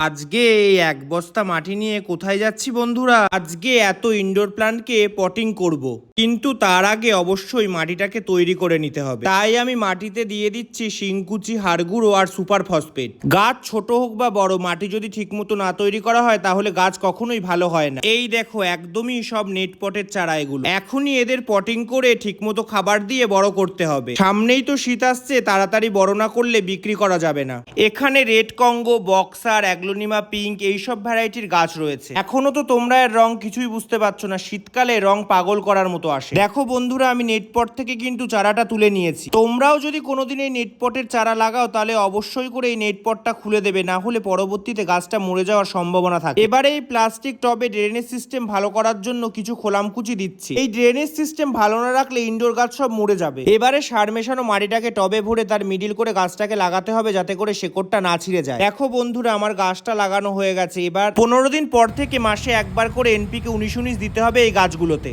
আজকে এই এক বস্তা মাটি নিয়ে কোথায় যাচ্ছি বন্ধুরা? আজকে এত ইনডোর প্ল্যান্টকে পটিং করব। কিন্তু তার আগে অবশ্যই মাটিটাকে তৈরি করে নিতে হবে। তাই আমি মাটিতে দিয়ে দিচ্ছি শিংকুচি, হাড়গুঁড়ো আর সুপার ফসফেট। গাছ ছোট হোক বা বড়, মাটি যদি ঠিকমতো না তৈরি করা হয় তাহলে গাছ কখনোই ভালো হয় না। এই দেখো, একদমই সব নেট পটের চারা এগুলো। এখনই এদের পটিং করে ঠিকমতো খাবার দিয়ে বড় করতে হবে। সামনেই তো শীত আসছে, তাড়াতাড়ি বড় না করলে বিক্রি করা যাবে না। এখানে red Congo, boxer, aglaonema pink এইসব ভ্যারাইটির গাছ রয়েছে। এখনো তো তোমরা এর রং কিছুই বুঝতে পারছো না, শীতকালে রং পাগল করার মতো আসে। দেখো বন্ধুরা, আমি নেটপট থেকে কিন্তু চারাটা তুলে নিয়েছি। তোমরাও যদি কোনোদিন এই নেটপটের চারা লাগাও তাহলে অবশ্যই করে এই নেটপটটা খুলে দেবে, না হলে পরবর্তীতে গাছটা মরে যাওয়ার সম্ভাবনা থাকে। এবারে এই প্লাস্টিক টবে ড্রেনেজ সিস্টেম ভালো করার জন্য কিছু খোলামকুচি দিচ্ছি। এই ড্রেনেজ সিস্টেম ভালো না রাখলে ইনডোর গাছ সব মরে যাবে। এবারে সার মেশানো মাটিটাকে টবে ভরে তার মিডিল করে গাছটাকে লাগাতে হবে, যাতে করে শেকড়টা না ছিঁড়ে যায়। দেখো বন্ধুরা, আমার গাছটা লাগানো হয়ে গেছে। এবার 15 দিন পর থেকে মাসে একবার করে NPK 19-19 দিতে হবে এই গাছগুলোতে।